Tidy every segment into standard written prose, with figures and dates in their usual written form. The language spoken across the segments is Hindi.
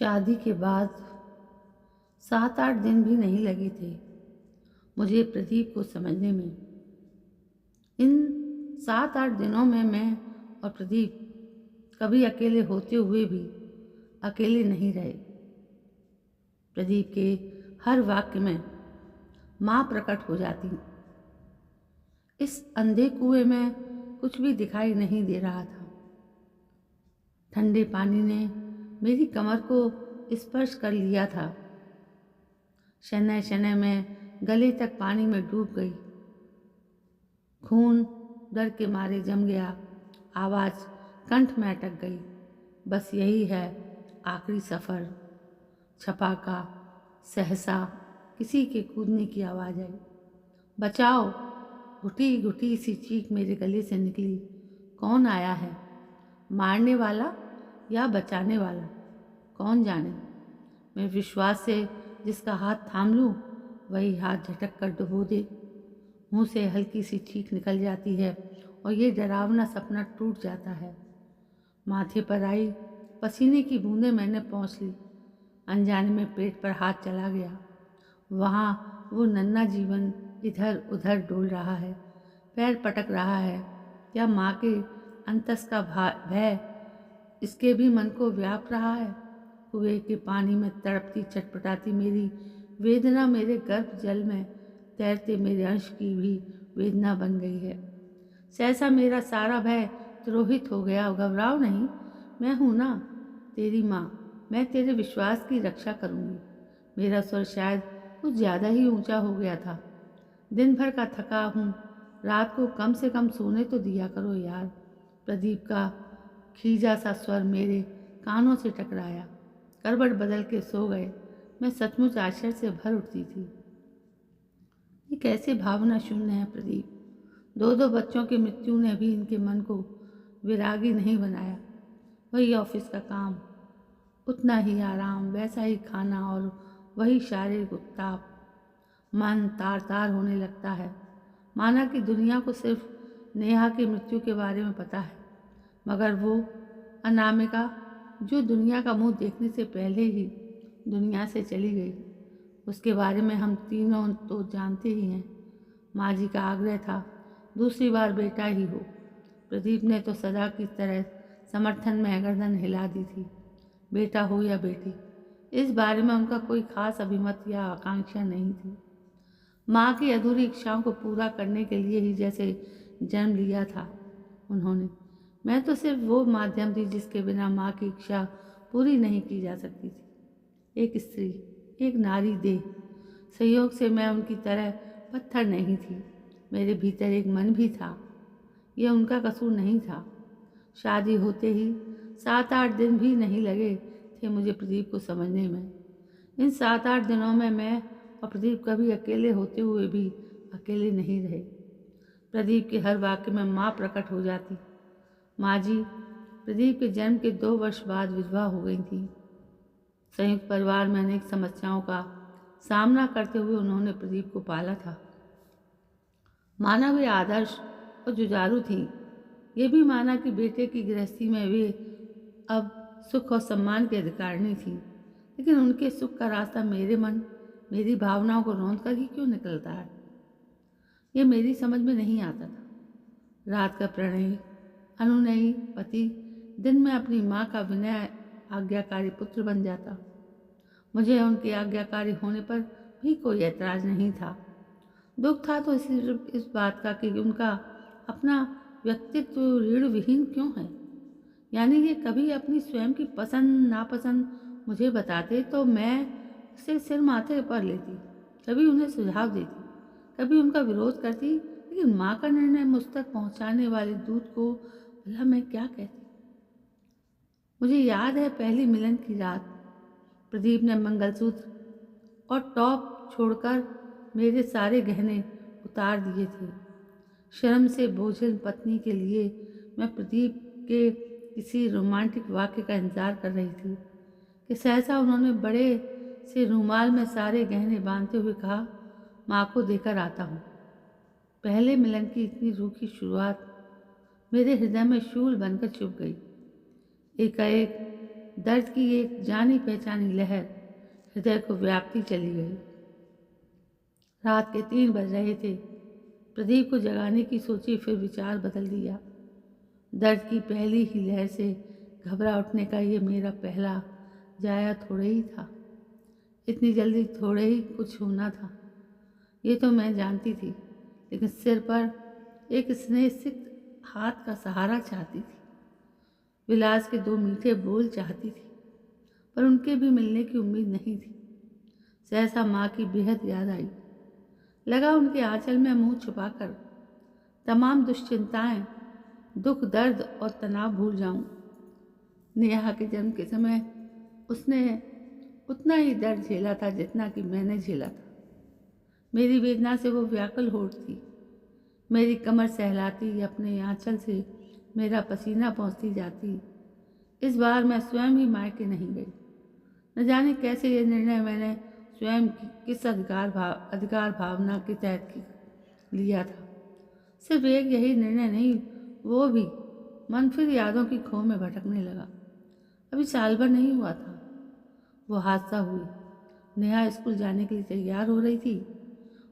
शादी के बाद 7-8 दिन भी नहीं लगे थे मुझे प्रदीप को समझने में। इन 7-8 दिनों में मैं और प्रदीप कभी अकेले होते हुए भी अकेले नहीं रहे। प्रदीप के हर वाक्य में माँ प्रकट हो जाती। इस अंधे कुएं में कुछ भी दिखाई नहीं दे रहा था। ठंडे पानी ने मेरी कमर को स्पर्श कर लिया था। शनैः शनैः में गले तक पानी में डूब गई। खून डर के मारे जम गया। आवाज़ कंठ में अटक गई। बस यही है आखिरी सफ़र। छपाका सहसा किसी के कूदने की आवाज़ आई। बचाओ! घुटी घुटी सी चीख मेरे गले से निकली। कौन आया है? मारने वाला या बचाने वाला? कौन जाने। मैं विश्वास से जिसका हाथ थाम लूँ वही हाथ झटक कर डुबो दे। मुँह से हल्की सी चीख निकल जाती है और ये डरावना सपना टूट जाता है। माथे पर आई पसीने की बूंदें मैंने पहुँच ली। अनजाने में पेट पर हाथ चला गया। वहाँ वो नन्हा जीवन इधर उधर डोल रहा है, पैर पटक रहा है। क्या माँ के अंतस का भय इसके भी मन को व्याप रहा है? कुएं के पानी में तड़पती चटपटाती मेरी वेदना मेरे गर्भ जल में तैरते मेरे अंश की भी वेदना बन गई है। सहसा मेरा सारा भय तिरोहित हो गया। घबराओ नहीं, मैं हूँ ना, तेरी माँ। मैं तेरे विश्वास की रक्षा करूँगी। मेरा स्वर शायद कुछ ज़्यादा ही ऊंचा हो गया था। दिन भर का थका हूँ, रात को कम से कम सोने तो दिया करो यार। प्रदीप का खींचा सा स्वर मेरे कानों से टकराया। करवट बदल के सो गए। मैं सचमुच आश्चर्य से भर उठती थी। ये कैसे भावना शून्य है प्रदीप। 2 बच्चों की मृत्यु ने भी इनके मन को विरागी नहीं बनाया। वही ऑफिस का काम, उतना ही आराम, वैसा ही खाना और वही शारीरिक उत्ताप। मन तार तार होने लगता है। माना कि दुनिया को सिर्फ नेहा की मृत्यु के बारे में पता है, मगर वो अनामिका जो दुनिया का मुंह देखने से पहले ही दुनिया से चली गई, उसके बारे में हम तीनों तो जानते ही हैं। माँ जी का आग्रह था दूसरी बार बेटा ही हो। प्रदीप ने तो सदा की तरह समर्थन में गर्दन हिला दी थी। बेटा हो या बेटी, इस बारे में उनका कोई खास अभिमत या आकांक्षा नहीं थी। माँ की अधूरी इच्छाओं को पूरा करने के लिए ही जैसे जन्म लिया था उन्होंने। मैं तो सिर्फ वो माध्यम थी जिसके बिना माँ की इच्छा पूरी नहीं की जा सकती थी। एक स्त्री, एक नारी देह। संयोग से मैं उनकी तरह पत्थर नहीं थी। मेरे भीतर एक मन भी था। यह उनका कसूर नहीं था। शादी होते ही 7-8 दिन भी नहीं लगे थे मुझे प्रदीप को समझने में। इन 7-8 दिनों में मैं और प्रदीप कभी अकेले होते हुए भी अकेले नहीं रहे। प्रदीप के हर वाक्य में माँ प्रकट हो जाती। माँ जी प्रदीप के जन्म के 2 वर्ष बाद विधवा हो गई थी। संयुक्त परिवार में अनेक समस्याओं का सामना करते हुए उन्होंने प्रदीप को पाला था। माना वे आदर्श और जुझारू थीं। ये भी माना कि बेटे की गृहस्थी में वे अब सुख और सम्मान की अधिकारिणी थीं। लेकिन उनके सुख का रास्ता मेरे मन, मेरी भावनाओं को रौंद कर ही क्यों निकलता है, ये मेरी समझ में नहीं आता था। रात का प्रणयी अनुनयी पति दिन में अपनी माँ का विनय आज्ञाकारी पुत्र बन जाता। मुझे उनके आज्ञाकारी होने पर भी कोई ऐतराज नहीं था। दुख था तो सिर्फ इस बात का कि उनका अपना व्यक्तित्व ऋण विहीन क्यों है। यानी ये कभी अपनी स्वयं की पसंद नापसंद मुझे बताते तो मैं उसे सिर माथे पर लेती, कभी उन्हें सुझाव देती, कभी उनका विरोध करती। लेकिन माँ का निर्णय मुझ तक पहुँचाने वाले दूत को भला मैं क्या कहती। मुझे याद है पहली मिलन की रात प्रदीप ने मंगलसूत्र और टॉप छोड़कर मेरे सारे गहने उतार दिए थे। शर्म से बोझिल पत्नी के लिए मैं प्रदीप के किसी रोमांटिक वाक्य का इंतजार कर रही थी कि सहसा उन्होंने बड़े से रूमाल में सारे गहने बांधते हुए कहा, माँ को देकर आता हूँ। पहले मिलन की इतनी रूखी शुरुआत मेरे हृदय में शूल बनकर चुभ गई। एकाएक दर्द की एक जानी पहचानी लहर हृदय को व्यापती चली गई। रात के 3 बज रहे थे। प्रदीप को जगाने की सोची, फिर विचार बदल दिया। दर्द की पहली ही लहर से घबरा उठने का ये मेरा पहला जाया थोड़े ही था। इतनी जल्दी थोड़े ही कुछ होना था, ये तो मैं जानती थी, लेकिन सिर पर एक स्नेह सिक्त हाथ का सहारा चाहती थी। विलास के 2 मीठे बोल चाहती थी, पर उनके भी मिलने की उम्मीद नहीं थी। सहसा माँ की बेहद याद आई। लगा उनके आंचल में मुंह छुपाकर तमाम दुश्चिंताएं, दुख, दर्द और तनाव भूल जाऊं। नेहा के जन्म के समय उसने उतना ही दर्द झेला था जितना कि मैंने झेला था। मेरी वेदना से वो व्याकुल हो उठती, मेरी कमर सहलाती, अपने आंचल से मेरा पसीना पहुँचती जाती। इस बार मैं स्वयं ही मायके नहीं गई। न जाने कैसे ये निर्णय मैंने स्वयं की किस अधिकार भावना के तहत लिया था। सिर्फ एक यही निर्णय नहीं, वो भी मन फिर यादों की खो में भटकने लगा। अभी साल भर नहीं हुआ था, वो हादसा हुई। नेहा स्कूल जाने के लिए तैयार हो रही थी।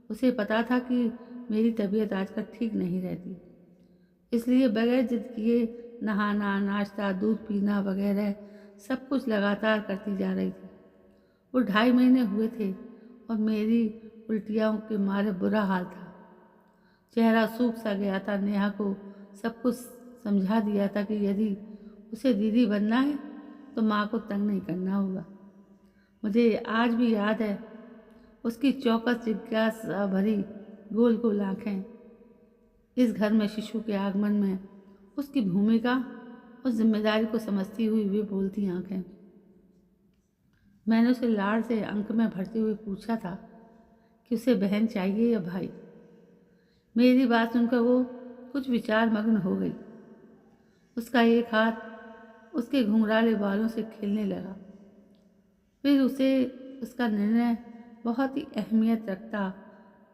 उसे पता था कि मेरी तबीयत आजकल ठीक नहीं रहती, इसलिए बगैर जिद किए नहाना, नाश्ता, दूध पीना वगैरह सब कुछ लगातार करती जा रही थी। वो 2.5 महीने हुए थे और मेरी उल्टियों के मारे बुरा हाल था। चेहरा सूख सा गया था। नेहा को सब कुछ समझा दिया था कि यदि उसे दीदी बनना है तो माँ को तंग नहीं करना होगा। मुझे आज भी याद है उसकी चौकस जिज्ञासा भरी गोल गोल आँखें। इस घर में शिशु के आगमन में उसकी भूमिका, उस जिम्मेदारी को समझती हुई वे बोलती आँखें। मैंने उसे लाड़ से अंक में भरते हुए पूछा था कि उसे बहन चाहिए या भाई। मेरी बात सुनकर वो कुछ विचार मग्न हो गई। उसका एक हाथ उसके घुंघराले बालों से खेलने लगा। फिर उसे उसका निर्णय बहुत ही अहमियत रखता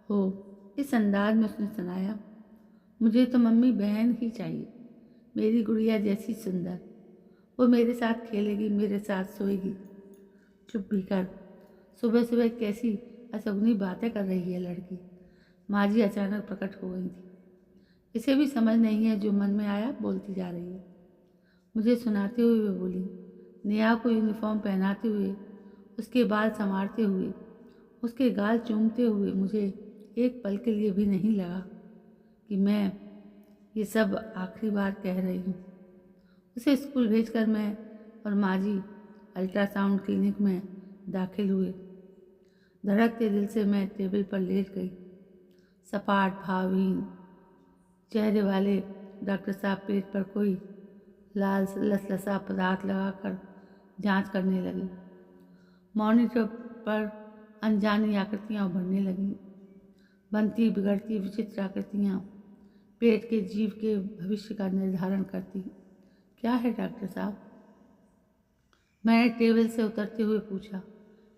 हो इस अंदाज में उसने सुनाया, मुझे तो मम्मी बहन ही चाहिए, मेरी गुड़िया जैसी सुंदर। वो मेरे साथ खेलेगी, मेरे साथ सोएगी। चुप भी कर, सुबह सुबह कैसी असगुनी बातें कर रही है लड़की। माँ जी अचानक प्रकट हो गई थी। इसे भी समझ नहीं है, जो मन में आया बोलती जा रही है। मुझे सुनाते हुए वे बोली, नेहा को यूनिफॉर्म पहनाते हुए, उसके बाल संवारते हुए, उसके गाल चूमते हुए मुझे एक पल के लिए भी नहीं लगा कि मैं ये सब आखिरी बार कह रही हूँ। उसे स्कूल भेजकर मैं और माँ जी अल्ट्रासाउंड क्लिनिक में दाखिल हुए। धड़कते दिल से मैं टेबल पर लेट गई। सपाट भावहीन चेहरे वाले डॉक्टर साहब पेट पर कोई लाल लसलसा पदार्थ लगाकर जांच करने लगी। मॉनिटर पर अनजानी आकृतियाँ उभरने लगीं, बनती बिगड़ती विचित्र आकृतियाँ, पेट के जीव के भविष्य का निर्धारण करती। क्या है डॉक्टर साहब? मैंने टेबल से उतरते हुए पूछा।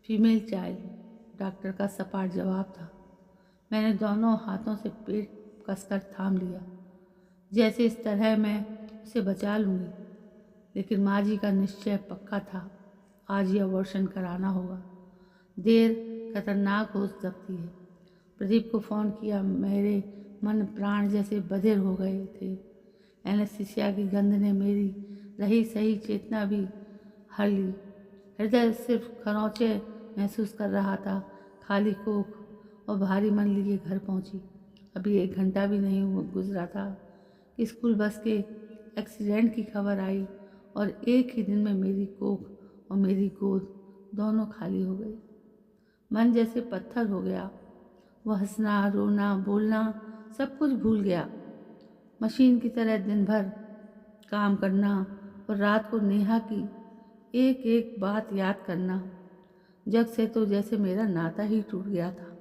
फीमेल चाइल्ड, डॉक्टर का सपाट जवाब था। मैंने दोनों हाथों से पेट कसकर थाम लिया, जैसे इस तरह मैं उसे बचा लूँगी। लेकिन माँ जी का निश्चय पक्का था, आज ही अबॉर्शन कराना होगा। देर खतरनाक हो सकती है। प्रदीप को फ़ोन किया। मेरे मन प्राण जैसे बधिर हो गए थे। एनेस्थीसिया की गंध ने मेरी रही सही चेतना भी हर ली। हृदय सिर्फ खरोंचे महसूस कर रहा था। खाली कोख और भारी मन लिए घर पहुंची। अभी 1 घंटा भी नहीं गुजरा था कि स्कूल बस के एक्सीडेंट की खबर आई और एक ही दिन में मेरी कोख और मेरी गोद दोनों खाली हो गई। मन जैसे पत्थर हो गया। वह हंसना, रोना, बोलना सब कुछ भूल गया। मशीन की तरह दिन भर काम करना और रात को नेहा की एक एक बात याद करना। जग से तो जैसे मेरा नाता ही टूट गया था।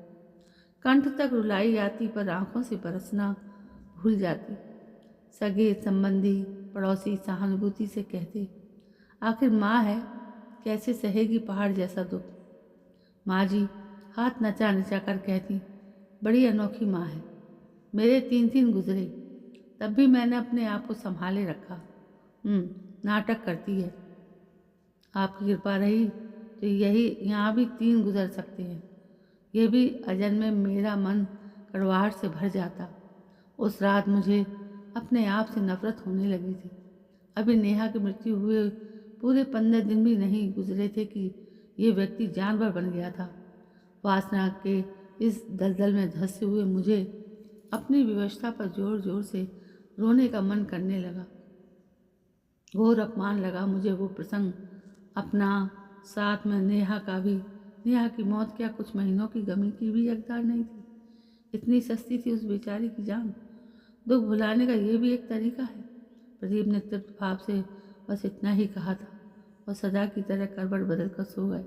कंठ तक रुलाई आती, पर आंखों से बरसना भूल जाती। सगे संबंधी पड़ोसी सहानुभूति से कहते, आखिर माँ है, कैसे सहेगी पहाड़ जैसा दुख। माँ जी हाथ नचा नचा कर कहती, बड़ी अनोखी माँ है। मेरे 3 गुजरे, तब भी मैंने अपने आप को संभाले रखा। नाटक करती है। आपकी कृपा रही तो यही यहाँ भी 3 गुजर सकते हैं। ये भी अजन्मे मेरा मन कड़वाहट से भर जाता। उस रात मुझे अपने आप से नफरत होने लगी थी। अभी नेहा की मृत्यु हुए पूरे 15 दिन भी नहीं गुजरे थे कि ये व्यक्ति जानवर बन गया था। वासना के इस दलदल में धंसे हुए मुझे अपनी विवशता पर जोर जोर से रोने का मन करने लगा। घोर अपमान लगा मुझे वो प्रसंग अपना, साथ में नेहा का भी। नेहा की मौत क्या कुछ महीनों की गमी की भी हकदार नहीं थी? इतनी सस्ती थी उस बेचारी की जान। दुख भुलाने का ये भी एक तरीका है। प्रदीप ने तृप्त भाव से बस इतना ही कहा था और सदा की तरह करवट बदल कर सो गए।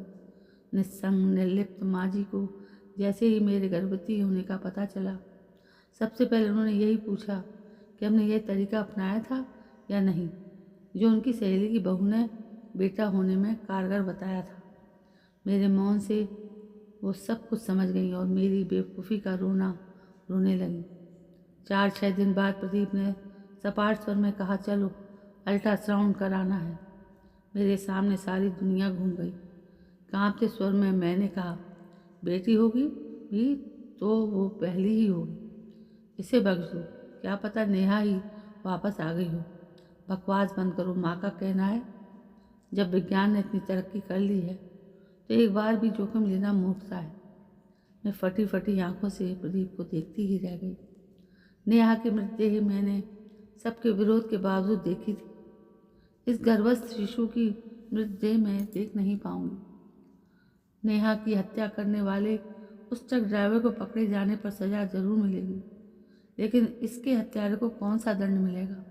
निस्संग निर्लिप्त माँ जी को जैसे ही मेरे गर्भवती होने का पता चला, सबसे पहले उन्होंने यही पूछा कि हमने यह तरीका अपनाया था या नहीं, जो उनकी सहेली की बहू ने बेटा होने में कारगर बताया था। मेरे मौन से वो सब कुछ समझ गई और मेरी बेवकूफ़ी का रोना रोने लगी। 4-6 दिन बाद प्रदीप ने सपाट स्वर में कहा, चलो अल्ट्रासाउंड कराना है। मेरे सामने सारी दुनिया घूम गई। कांपते स्वर में मैंने कहा, बेटी होगी भी तो वो पहली ही होगी, इसे बख्श दो। क्या पता नेहा ही वापस आ गई हो। बकवास बंद करो, माँ का कहना है जब विज्ञान ने इतनी तरक्की कर ली है तो एक बार भी जोखिम लेना मूर्खता है। मैं फटी फटी आंखों से प्रदीप को देखती ही रह गई। नेहा की मृतदेह मैंने सबके विरोध के बावजूद देखी थी। इस गर्भस्थ शिशु की मृतदेह मैं देख नहीं पाऊंगी। नेहा की हत्या करने वाले उस ट्रक ड्राइवर को पकड़े जाने पर सजा जरूर मिलेगी, लेकिन इसके हत्यारे को कौन सा दंड मिलेगा?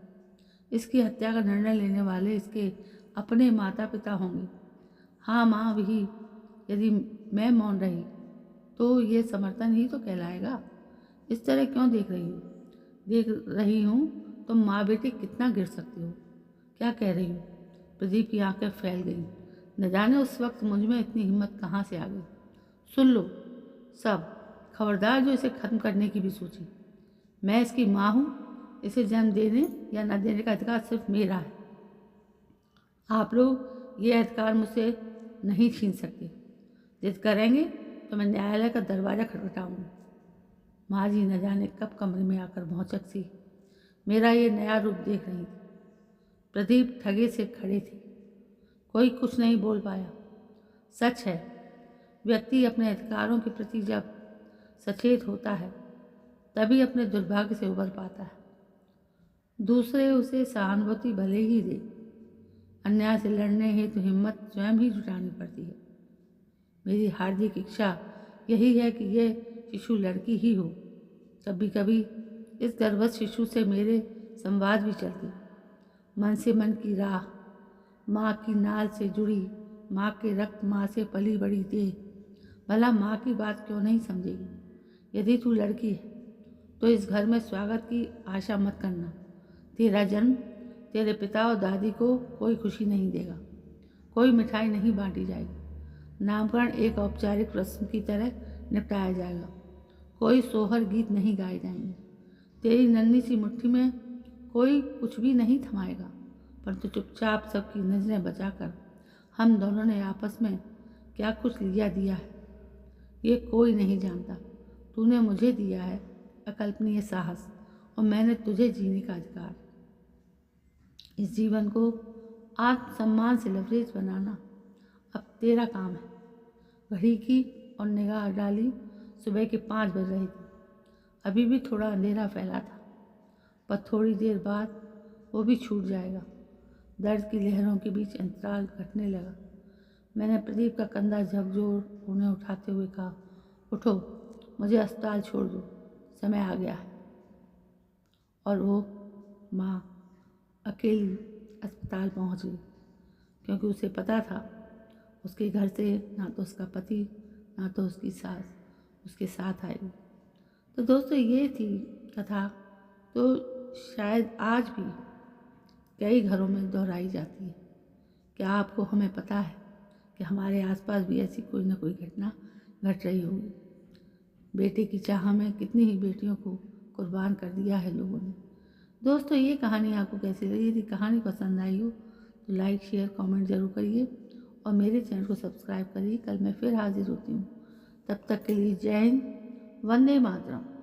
इसकी हत्या का निर्णय लेने वाले इसके अपने माता पिता होंगे। हाँ, माँ भी। यदि मैं मौन रही तो ये समर्थन ही तो कहलाएगा। इस तरह क्यों देख रही हूँ तो माँ बेटी कितना गिर सकती हो? क्या कह रही हो? प्रदीप की आंखें फैल गईं। न जाने उस वक्त मुझ में इतनी हिम्मत कहाँ से आ गई। सुन लो सब, खबरदार जो इसे खत्म करने की भी सोची। मैं इसकी माँ हूँ। इसे जन्म देने या न देने का अधिकार सिर्फ मेरा है। आप लोग ये अधिकार मुझसे नहीं छीन सकते। जिद करेंगे तो मैं न्यायालय का दरवाज़ा खटखटाऊंगी। माँ जी न जाने कब कमरे में आकर भौचक सी मेरा ये नया रूप देख रही थी। प्रदीप ठगे से खड़े थे। कोई कुछ नहीं बोल पाया। सच है, व्यक्ति अपने अधिकारों के प्रति जब सचेत होता है तभी अपने दुर्भाग्य से उबर पाता है। दूसरे उसे सहानुभूति भले ही दे, अन्याय से लड़ने हेतु हिम्मत स्वयं ही जुटानी पड़ती है। मेरी हार्दिक इच्छा यही है कि यह शिशु लड़की ही हो। कभी कभी इस गर्भस्थ शिशु से मेरे संवाद भी चलते। मन से मन की राह, माँ की नाल से जुड़ी, माँ के रक्त माँ से पली बड़ी देह। भला माँ की बात क्यों नहीं समझेगी? यदि तू लड़की है तो इस घर में स्वागत की आशा मत करना। तेरा जन्म तेरे पिता और दादी को कोई खुशी नहीं देगा। कोई मिठाई नहीं बांटी जाएगी। नामकरण एक औपचारिक रस्म की तरह निपटाया जाएगा। कोई सोहर गीत नहीं गाए जाएंगे। तेरी नन्ही सी मुट्ठी में कोई कुछ भी नहीं थमाएगा, परंतु चुपचाप सबकी नजरें बचाकर हम दोनों ने आपस में क्या कुछ लिया दिया है ये कोई नहीं जानता। तूने मुझे दिया है अकल्पनीय साहस और मैंने तुझे जीने का अधिकार। इस जीवन को आत्मसम्मान से लबरेज बनाना अब तेरा काम है। घड़ी की और निगाह डाली, सुबह के 5 बज रहे थे। अभी भी थोड़ा अंधेरा फैला था, पर थोड़ी देर बाद वो भी छूट जाएगा। दर्द की लहरों के बीच अंतराल घटने लगा। मैंने प्रदीप का कंधा झकझोर उन्हें उठाते हुए कहा, उठो, मुझे अस्पताल छोड़ दो, समय आ गया है। और वो माँ अकेली अस्पताल पहुँच गई, क्योंकि उसे पता था उसके घर से ना तो उसका पति ना तो उसकी सास उसके साथ आएगी। तो दोस्तों ये थी कथा, तो शायद आज भी कई घरों में दोहराई जाती है। क्या आपको हमें पता है कि हमारे आसपास भी ऐसी कोई ना कोई घटना घट रही होगी? बेटे की चाह में कितनी ही बेटियों को कुर्बान कर दिया है लोगों ने। दोस्तों ये कहानी आपको कैसी लगी? यदि कहानी पसंद आई हो तो लाइक शेयर कमेंट ज़रूर करिए और मेरे चैनल को सब्सक्राइब करिए। कल मैं फिर हाजिर होती हूँ। तब तक के लिए जय हिंद, वंदे मातरम।